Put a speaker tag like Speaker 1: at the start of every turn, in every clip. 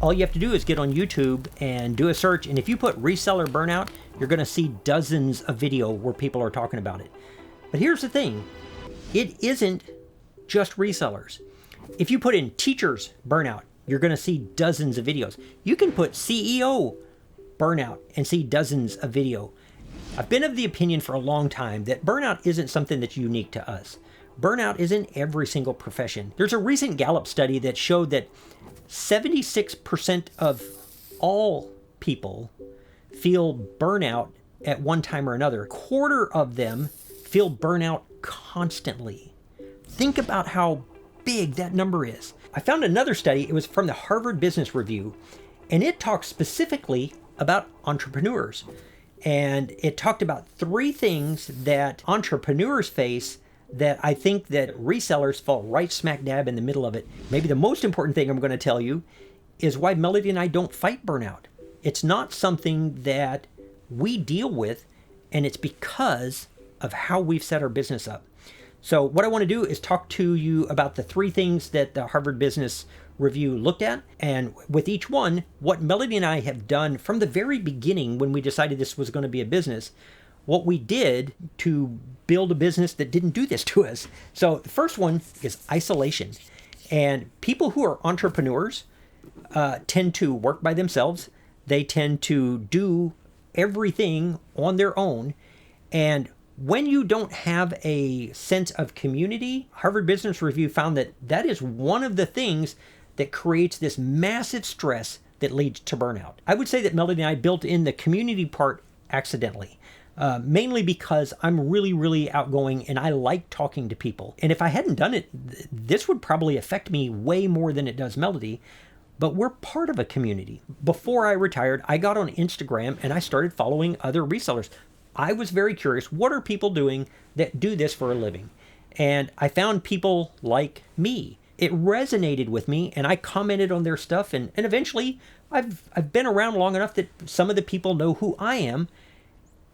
Speaker 1: All you have to do is get on YouTube and do a search. And if you put reseller burnout, you're going to see dozens of video where people are talking about it. But here's the thing. It isn't just resellers. If you put in teachers burnout, you're going to see dozens of videos. You can put CEO burnout and see dozens of video. I've been of the opinion for a long time that burnout isn't something that's unique to us. Burnout is in every single profession. There's a recent Gallup study that showed that 76% of all people feel burnout at one time or another. A quarter of them feel burnout constantly. Think about how big that number is. I found another study, it was from the Harvard Business Review, and it talked specifically about entrepreneurs. And it talked about 3 things that entrepreneurs face that I think that resellers fall right smack dab in the middle of it. Maybe the most important thing I'm going to tell you is why Melody and I don't fight burnout. It's not something that we deal with, and it's because of how we've set our business up. So what I want to do is talk to you about the 3 things that the Harvard Business Review looked at, and with each one, what Melody and I have done from the very beginning when we decided this was going to be a business, what we did to build a business that didn't do this to us. So the first one is isolation. And people who are entrepreneurs tend to work by themselves. They tend to do everything on their own. And when you don't have a sense of community, Harvard Business Review found that that is one of the things that creates this massive stress that leads to burnout. I would say that Melody and I built in the community part accidentally, mainly because I'm really, really outgoing and I like talking to people. And if I hadn't done it, this would probably affect me way more than it does Melody. But we're part of a community. Before I retired, I got on Instagram and I started following other resellers. I was very curious, what are people doing that do this for a living? And I found people like me. It resonated with me and I commented on their stuff, and eventually I've been around long enough that some of the people know who I am,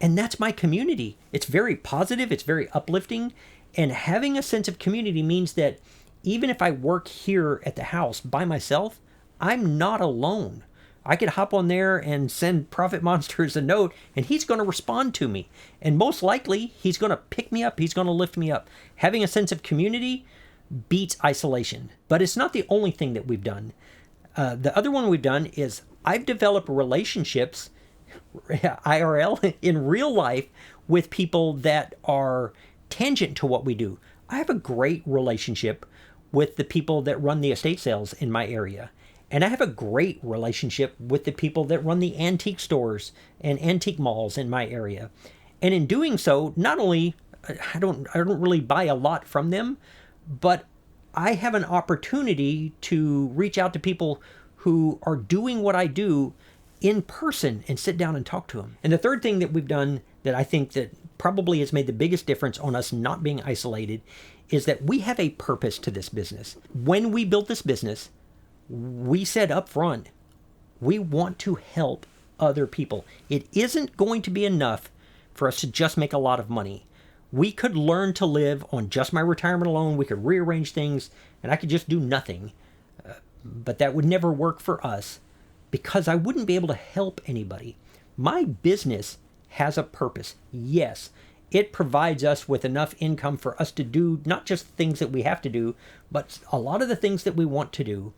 Speaker 1: and that's my community. It's very positive, it's very uplifting, and having a sense of community means that even if I work here at the house by myself, I'm not alone. I could hop on there and send Profit Monsters a note and he's going to respond to me. And most likely, he's going to pick me up. He's going to lift me up. Having a sense of community beats isolation. But it's not the only thing that we've done. The other one we've done is I've developed relationships, IRL, in real life with people that are tangent to what we do. I have a great relationship with the people that run the estate sales in my area. And I have a great relationship with the people that run the antique stores and antique malls in my area. And in doing so, not only I don't really buy a lot from them, but I have an opportunity to reach out to people who are doing what I do in person and sit down and talk to them. And the third thing that we've done that I think that probably has made the biggest difference on us not being isolated is that we have a purpose to this business. When we built this business, we said up front, we want to help other people. It isn't going to be enough for us to just make a lot of money. We could learn to live on just my retirement alone. We could rearrange things and I could just do nothing. But that would never work for us because I wouldn't be able to help anybody. My business has a purpose. Yes, it provides us with enough income for us to do not just things that we have to do, but a lot of the things that we want to do.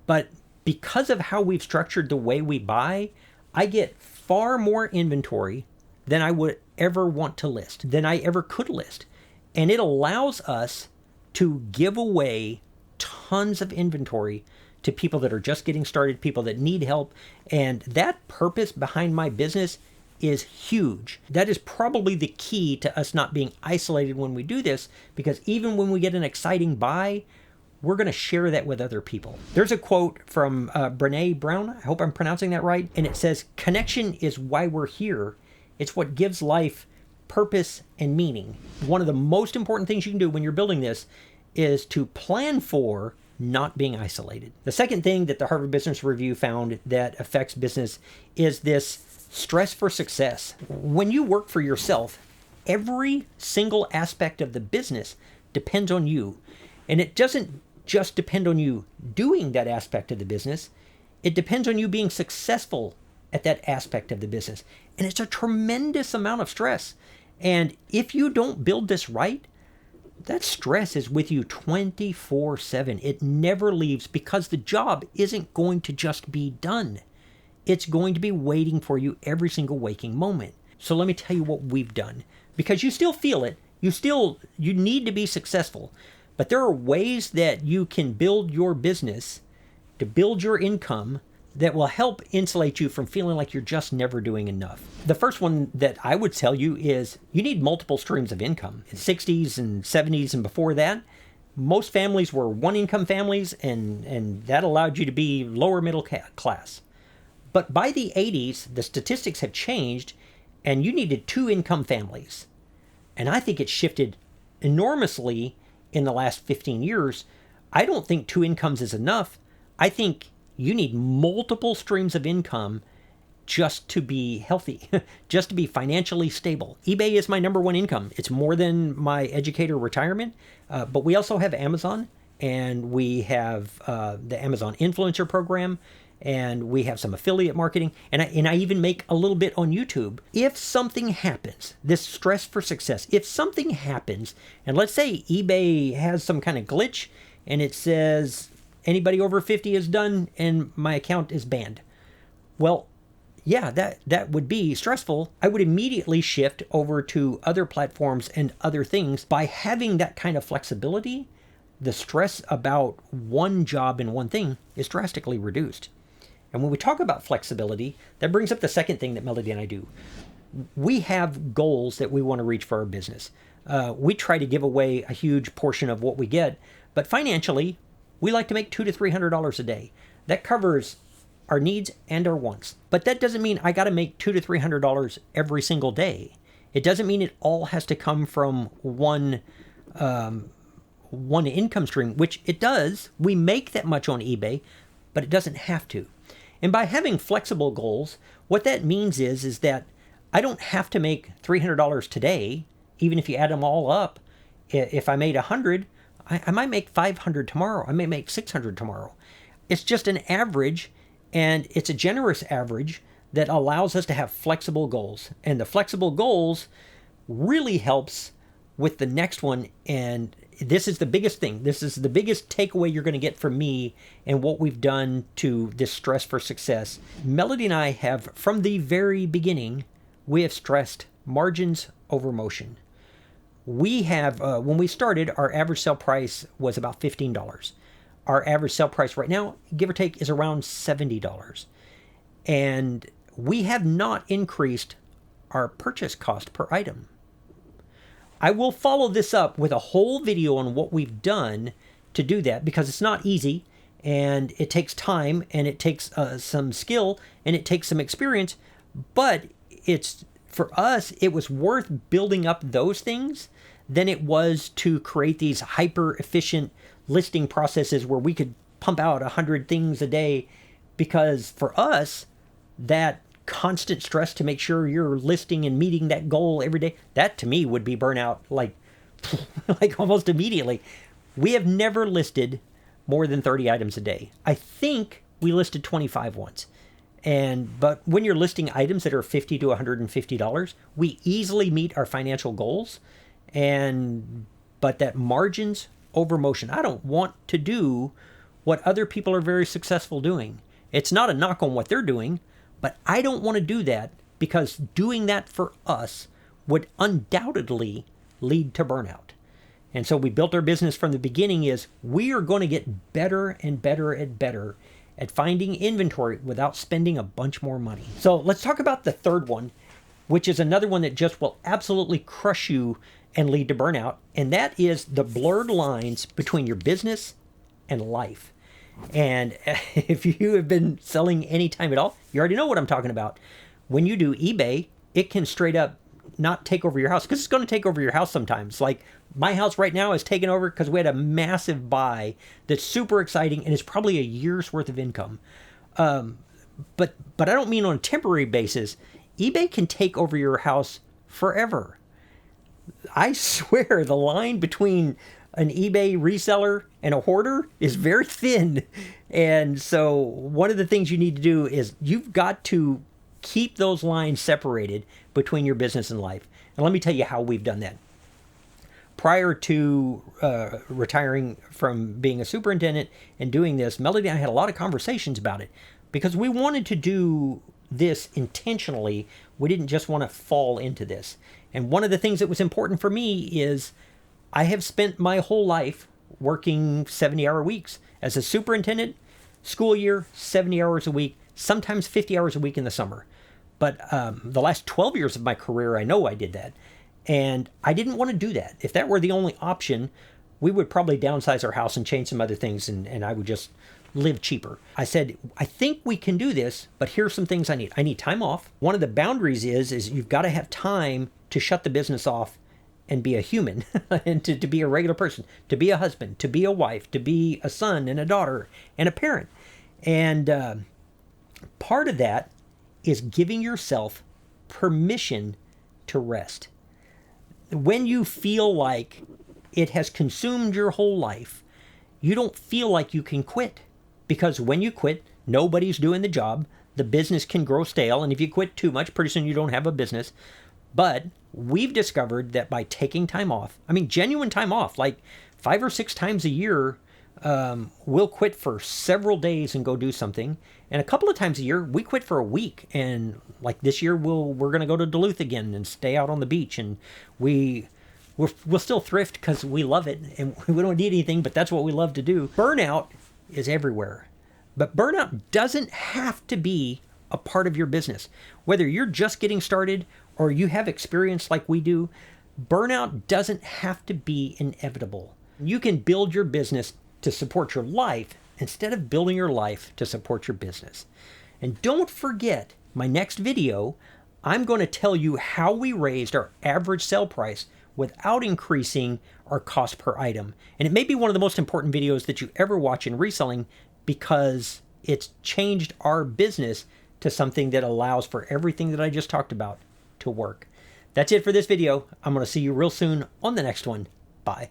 Speaker 1: But because of how we've structured the way we buy, I get far more inventory than I would ever want to list, than I ever could list. And it allows us to give away tons of inventory to people that are just getting started, people that need help. And that purpose behind my business is huge. That is probably the key to us not being isolated when we do this, because even when we get an exciting buy, we're going to share that with other people. There's a quote from Brene Brown. I hope I'm pronouncing that right. And it says, "Connection is why we're here. It's what gives life purpose and meaning." One of the most important things you can do when you're building this is to plan for not being isolated. The second thing that the Harvard Business Review found that affects business is this stress for success. When you work for yourself, every single aspect of the business depends on you. And it doesn't just depend on you doing that aspect of the business. It depends on you being successful at that aspect of the business. And it's a tremendous amount of stress. And if you don't build this right, that stress is with you 24/7. It never leaves because the job isn't going to just be done. It's going to be waiting for you every single waking moment. So let me tell you what we've done, because you still feel it. You need to be successful, but there are ways that you can build your business to build your income that will help insulate you from feeling like you're just never doing enough. The first one that I would tell you is you need multiple streams of income. In the 60s and 70s and before that, most families were one income families, and that allowed you to be lower middle class. But by the 80s, the statistics have changed and you needed two income families. And I think it's shifted enormously in the last 15 years. I don't think two incomes is enough. I think you need multiple streams of income just to be healthy, just to be financially stable. eBay is my number one income. It's more than my educator retirement, but we also have Amazon, and we have the Amazon Influencer Program, and we have some affiliate marketing, and I even make a little bit on YouTube. If something happens, this stress for success, if something happens, and let's say eBay has some kind of glitch, and it says anybody over 50 is done and my account is banned. Well, yeah, that would be stressful. I would immediately shift over to other platforms and other things. By having that kind of flexibility, the stress about one job and one thing is drastically reduced. And when we talk about flexibility, that brings up the second thing that Melody and I do. We have goals that we want to reach for our business. We try to give away a huge portion of what we get, but financially, we like to make $200 to $300 a day. That covers our needs and our wants. But that doesn't mean I got to make $200 to $300 every single day. It doesn't mean it all has to come from one income stream, which it does. We make that much on eBay, but it doesn't have to. And by having flexible goals, what that means is that I don't have to make $300 today, even if you add them all up. If I made 100, I might make 500 tomorrow. I may make 600 tomorrow. It's just an average, and it's a generous average that allows us to have flexible goals. And the flexible goals really helps with the next one. And this is the biggest thing. This is the biggest takeaway you're going to get from me and what we've done to this stress for success. Melody and I have, from the very beginning, we have stressed margins over motion. We have, when we started, our average sale price was about $15. Our average sale price right now, give or take, is around $70. And we have not increased our purchase cost per item. I will follow this up with a whole video on what we've done to do that, because it's not easy, and it takes time, and it takes some skill, and it takes some experience, but it's, for us, it was worth building up those things than it was to create these hyper efficient listing processes where we could pump out 100 things a day. Because for us, that constant stress to make sure you're listing and meeting that goal every day, that to me would be burnout, like almost immediately. We have never listed more than 30 items a day. I think we listed 25 once. But when you're listing items that are $50 to $150, we easily meet our financial goals. But that margins over motion. I don't want to do what other people are very successful doing. It's not a knock on what they're doing, but I don't want to do that, because doing that for us would undoubtedly lead to burnout. And so we built our business from the beginning is we are going to get better and better and better at finding inventory without spending a bunch more money. So let's talk about the third one, which is another one that just will absolutely crush you and lead to burnout. And that is the blurred lines between your business and life. And if you have been selling any time at all, you already know what I'm talking about. When you do eBay, it can straight up not take over your house, because it's going to take over your house sometimes. Like my house right now is taken over because we had a massive buy that's super exciting, and it's probably a year's worth of income. But I don't mean on a temporary basis. eBay can take over your house forever. I swear the line between an eBay reseller and a hoarder is very thin. And so one of the things you need to do is you've got to keep those lines separated between your business and life. And let me tell you how we've done that. Prior to retiring from being a superintendent and doing this, Melody and I had a lot of conversations about it because we wanted to do this intentionally. We didn't just want to fall into this. And one of the things that was important for me is I have spent my whole life working 70-hour weeks. As a superintendent, school year, 70 hours a week, sometimes 50 hours a week in the summer. But the last 12 years of my career, I know I did that. And I didn't want to do that. If that were the only option, we would probably downsize our house and change some other things, and I would just live cheaper. I said, I think we can do this, but here's some things I need. I need time off. One of the boundaries is you've got to have time to shut the business off and be a human and to be a regular person, to be a husband, to be a wife, to be a son and a daughter and a parent. And part of that is giving yourself permission to rest. When you feel like it has consumed your whole life, you don't feel like you can quit. Because when you quit, nobody's doing the job. The business can grow stale. And if you quit too much, pretty soon you don't have a business. But we've discovered that by taking time off, I mean, genuine time off, like 5 or 6 times a year, we'll quit for several days and go do something. And a couple of times a year, we quit for a week. And like this year, we're going to go to Duluth again and stay out on the beach. And we'll still thrift because we love it and we don't need anything, but that's what we love to do. Burnout is everywhere. But burnout doesn't have to be a part of your business. Whether you're just getting started or you have experience like we do, burnout doesn't have to be inevitable. You can build your business to support your life instead of building your life to support your business. And don't forget, my next video, I'm going to tell you how we raised our average sale price without increasing our cost per item. And it may be one of the most important videos that you ever watch in reselling because it's changed our business to something that allows for everything that I just talked about to work. That's it for this video. I'm going to see you real soon on the next one. Bye.